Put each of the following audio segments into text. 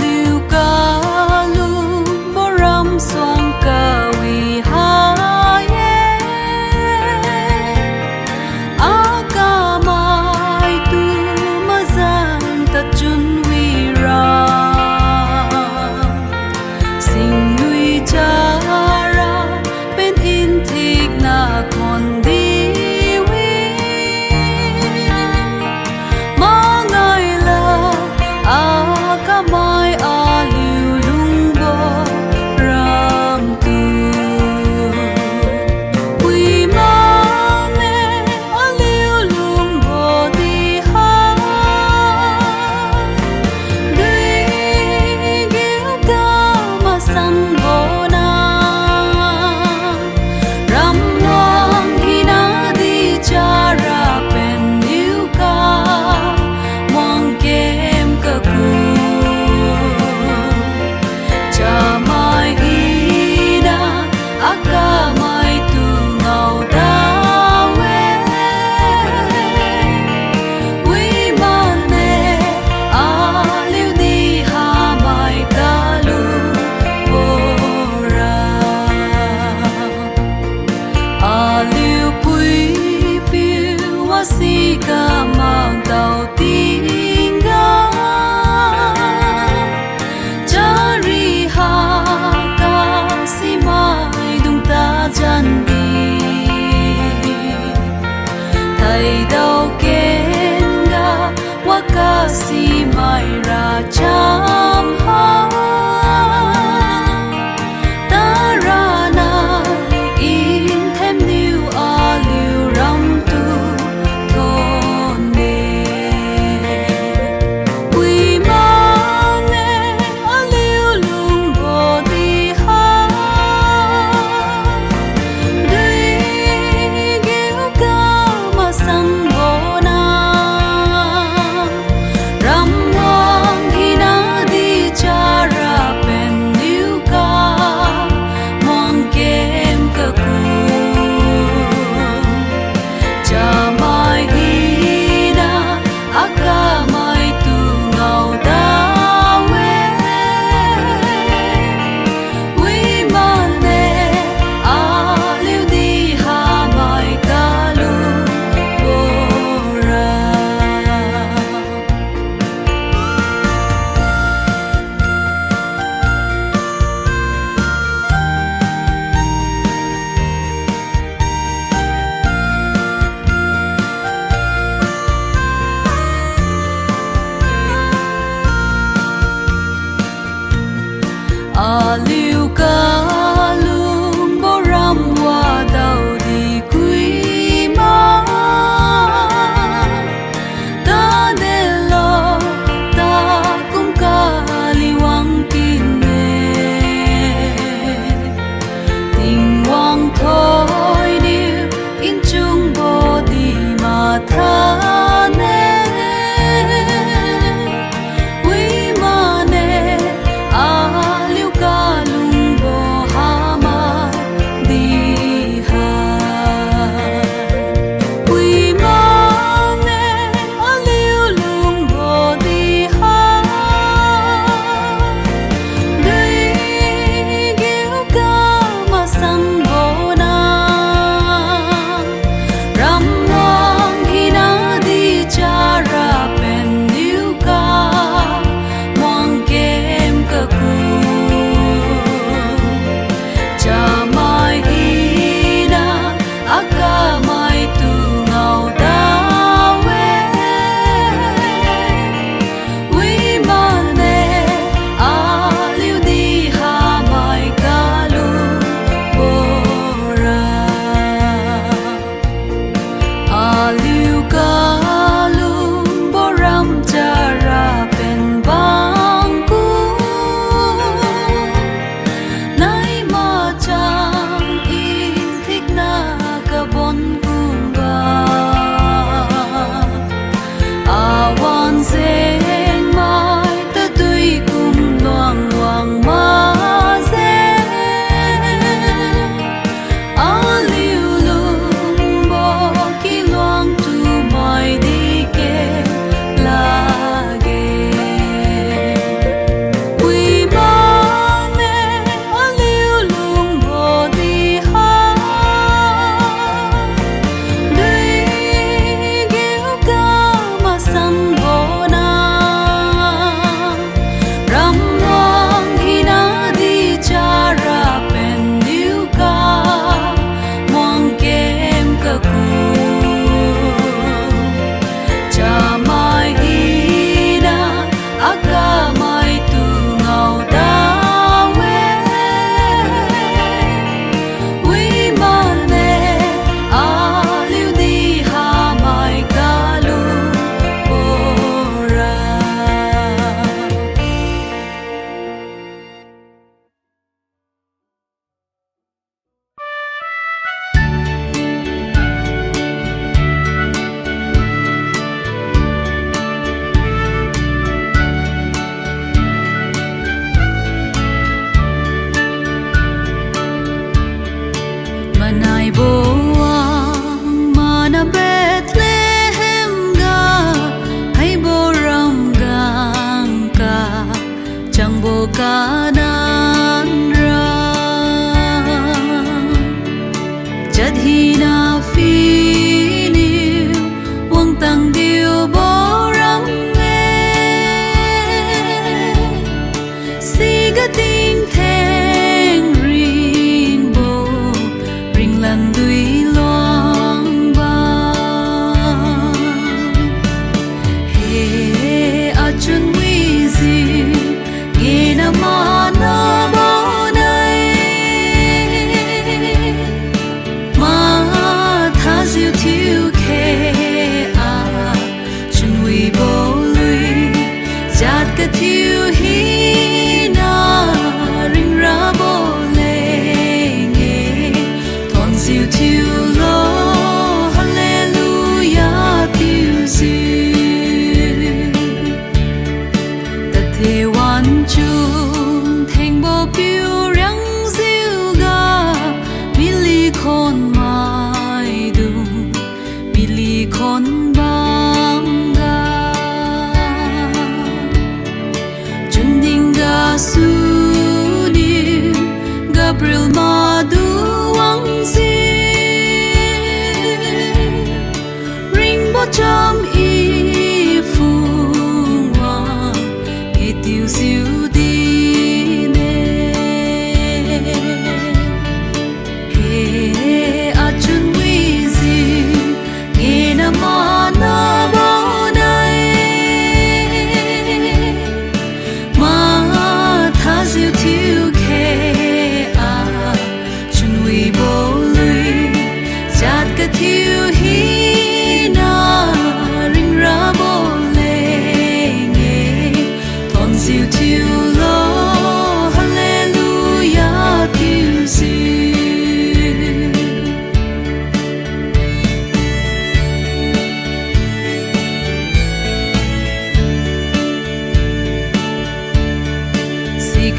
liu ca lu boram soang ca wi ha ye a ca mai tu ma zan ta chun wi ra sing nui cha ra bên in thik na kon đi wi ma ngai la a ca mai a liu lung bo ram tu wi ma ne a liu lung bo di ha dui giu ca ma sang bo na ram wang hi na di cha ra pen liu ca mong kem ka ku cha mai hi na a ca mai tu ngau da we wi ma ne a liu di ha mai ca lu bo ra a liu pui piu wa si ca mang tao ting ga cha ri ha ca si mai dung ta chan đi thầy đâu ken ga wa ca si mai ra cham ha ta ra na in thêm new a liu ram tu thon ne wi ma ne a liu lung bo di ha dui giu ca ma sang bo na ram wang hi na di cha ra pen liu ca mong kem ka ku cha mai hi na a ca mai tu ngau da we wi ma ne a liu di ha mai ca lu bo ra a liu ca lung bo ram wa dau di quy ma ta de lo ta cũng ca li wang tin ne tình wang thôi điêu in chung bo di ma tha ne wi ma ne a liu ca lu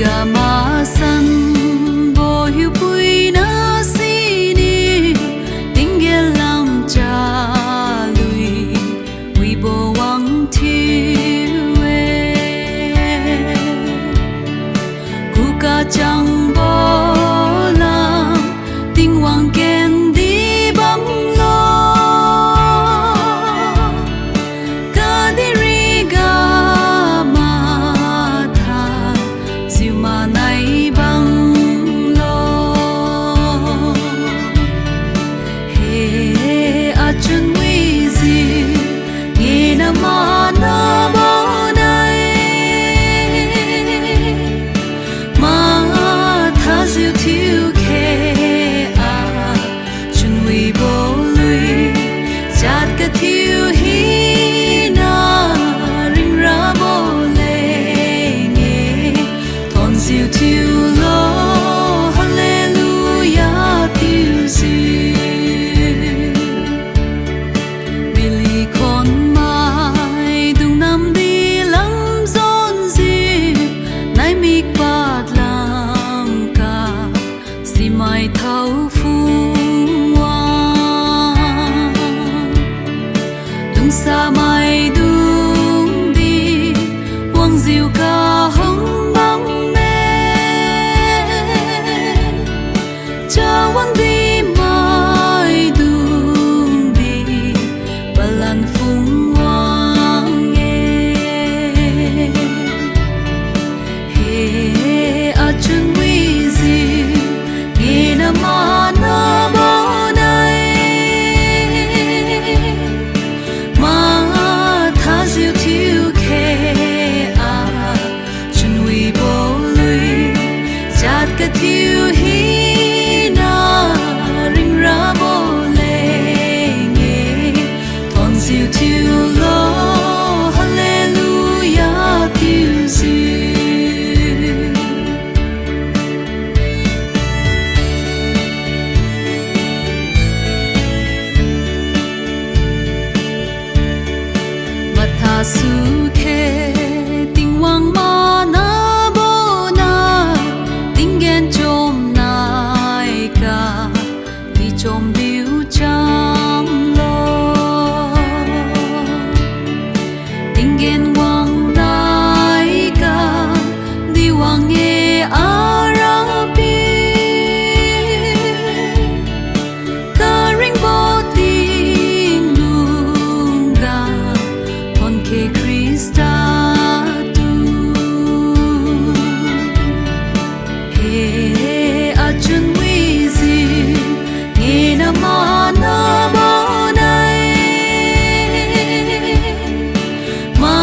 Gamasan boyu pui nasini tinggelam chalui wibo wang tiwe kuka chang bolam ting wang ken di bam lo kadiri gama tha siu ma nai bang lo he achun wizi ye na ma na bo nai ma tha siu thiu ke a chun wi bo lui chat ka thiu hi na ring ra bo le nge thon siu thiu lo hallelujah thiu si Billy con mai dung nam đi lắm zon zi nai mik bat lam ka si mai thau phu wang dung sa mai dung đi wang diu ca hong bang me cha wang đi mai dung đi balan phung wang nghe he achun wizi nghe na ma na bo nai ma tha siu thiu ke a chun wi bo lui chat ka thiu hi na ring ra bo le nge thon siu thiu lo hallelujah thiu si Matha su ke ting wang ma na bo na ting gen chom nai ka ti chom biu cham lo ting gen wang nai ka di wang e arabi ka ring bo ting lunga thon ke Krista tu he achun wizi nghe na ma na bo nai ma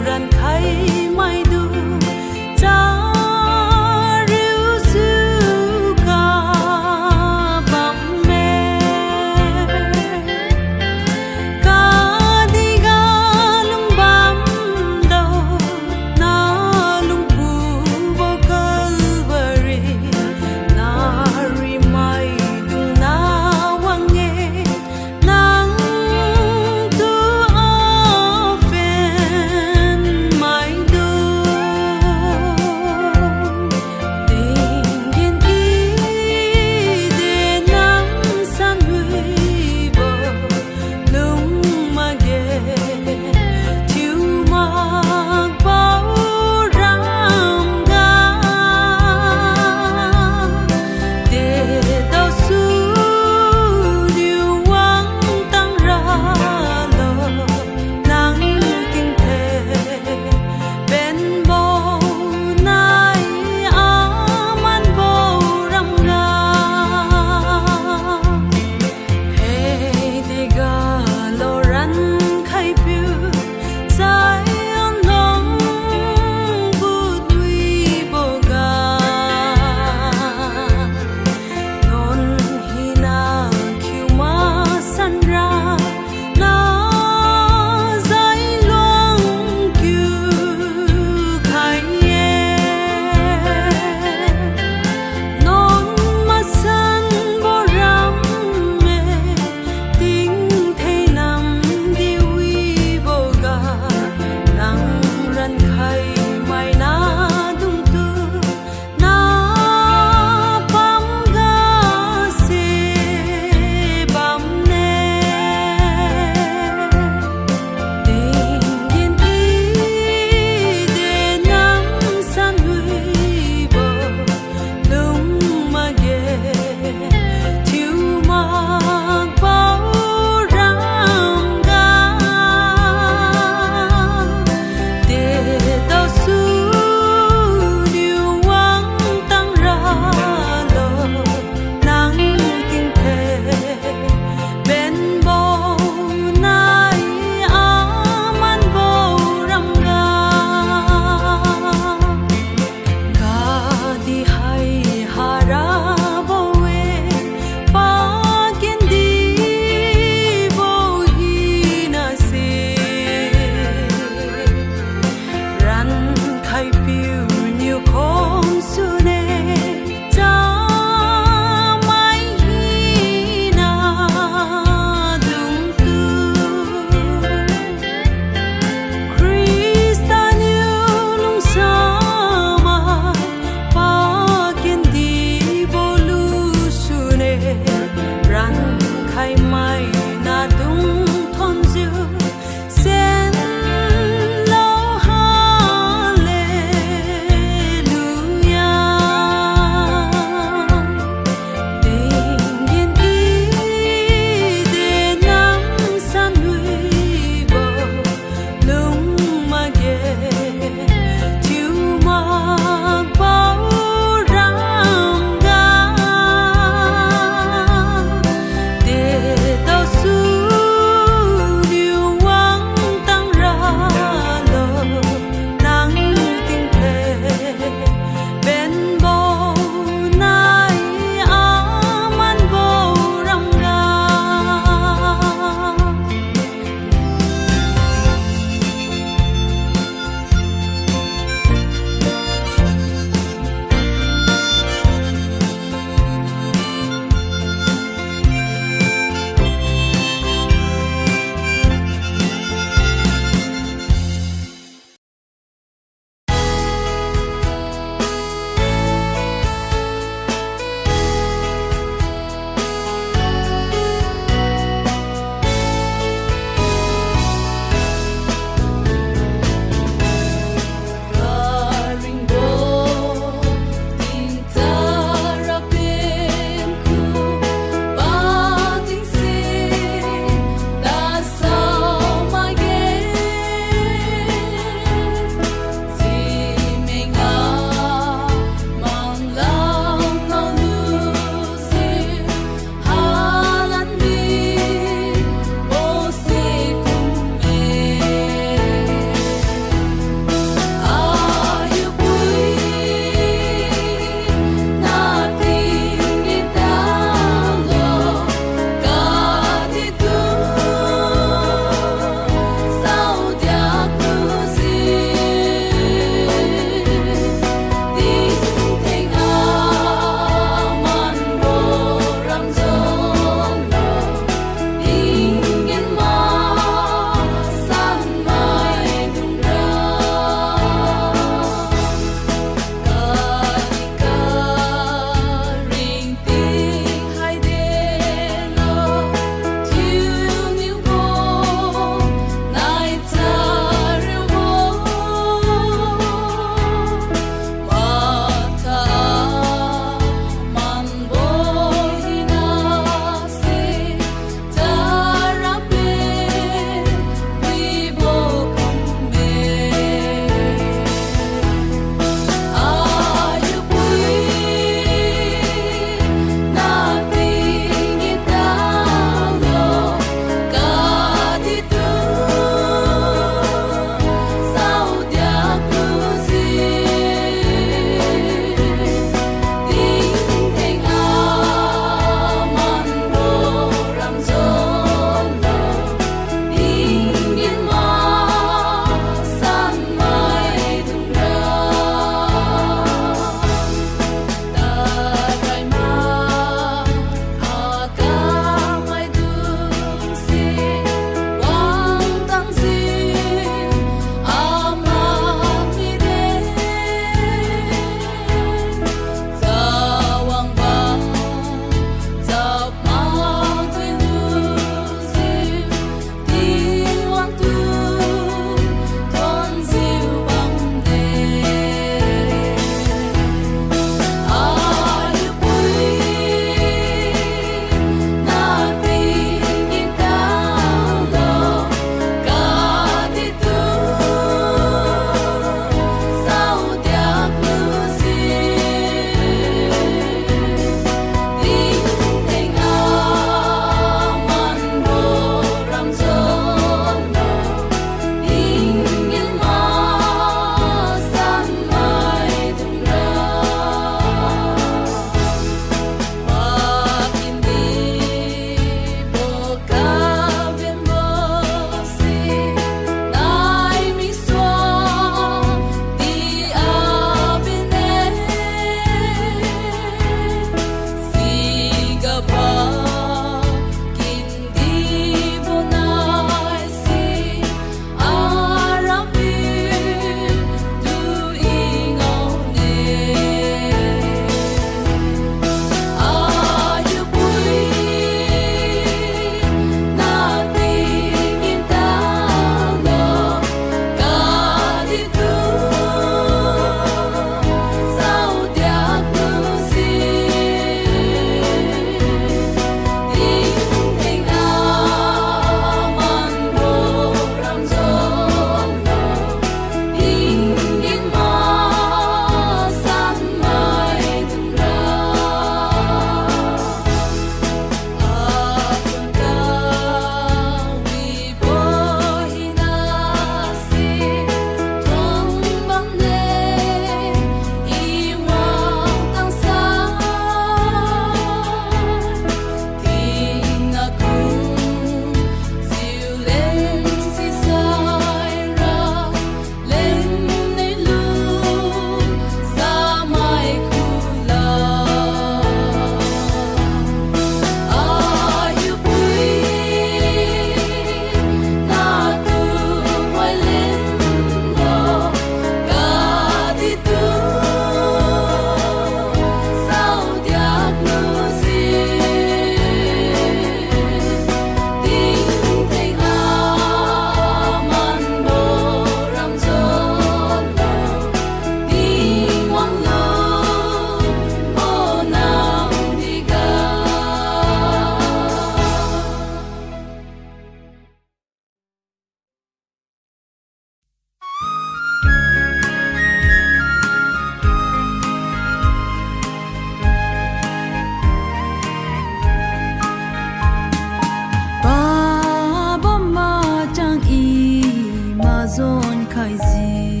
khai gì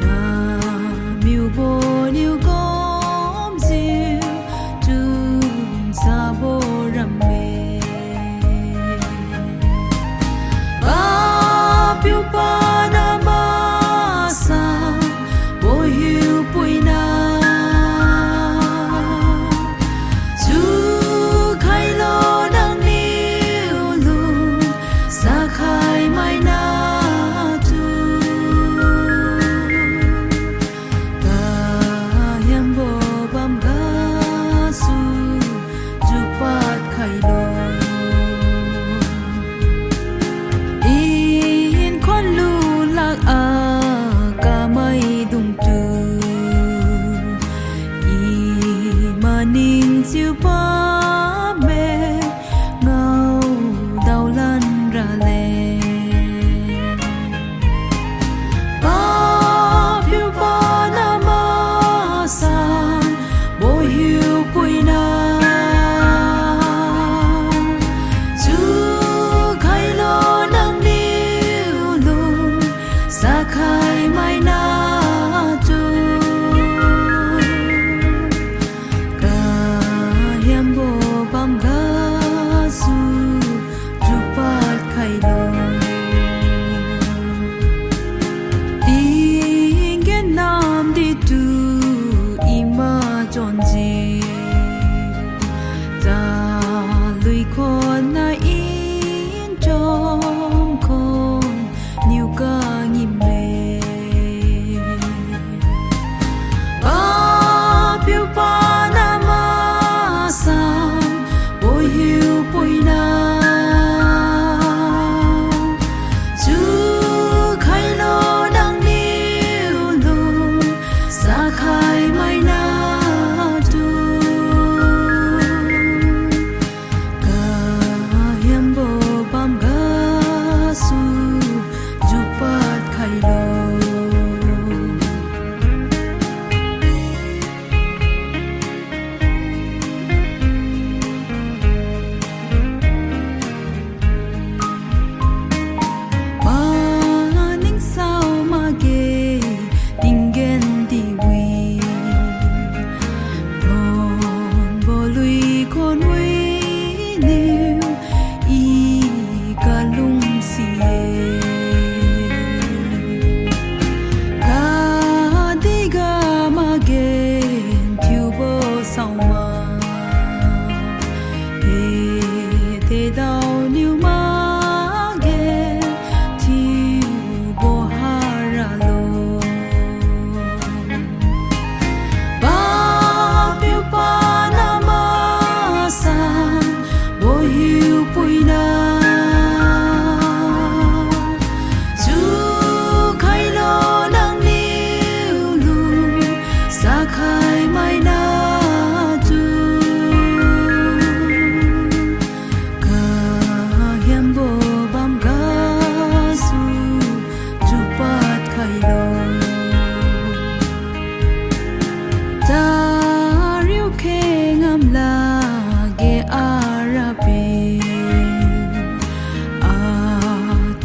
ta miu bo liu gom diu chung sa bo ram me ba piu pa na ma sa bo hiu pui na chu khai lo dang niu lu sa khai mai na tu ka yam bo bam ga su ju pat khai lo in khon lu lak a ka mai dung tu i ma ning chiu pa me ngau dau lan ra le ba phiu pa na ma sa bo hiu pui na chu khai lo nang niu lu sa khai mai na tu ka yam bo bam ga su ju pat khai lo ding gen nam di tu ima jon ji ta lui khon na in trong khon niu ka ngim le ba piu pa na ma sa bo hiu pui na chu khai lo dang niu lu sa khai mai na tu ka yam bo bam ga su ju pat khai lo ma ning sao ma ge ding gen di wi don bo lui con wi niu i ka lung si e ka di ga ma ge tiu bo sao ma he te dao niu ma ge tiu bo ha ra lo ba piu pa na ma sa bo hiu pui na chu khai lo nang niu lu sa khai mai na tu ka yam bo bam ga su ju pat khai lo ta riu khe ngam la ge arabi a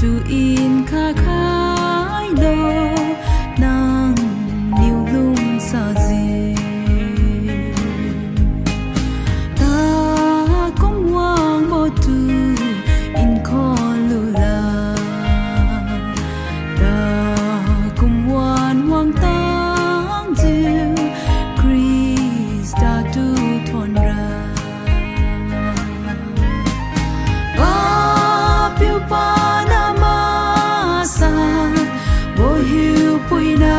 tu in kha khai lo nang niu lung sa zi ta kong wang bo tu in khon lu la ta kum wan wang tang jiu Krista tu thon ra ba piu pa na ma sa bo hiu pui na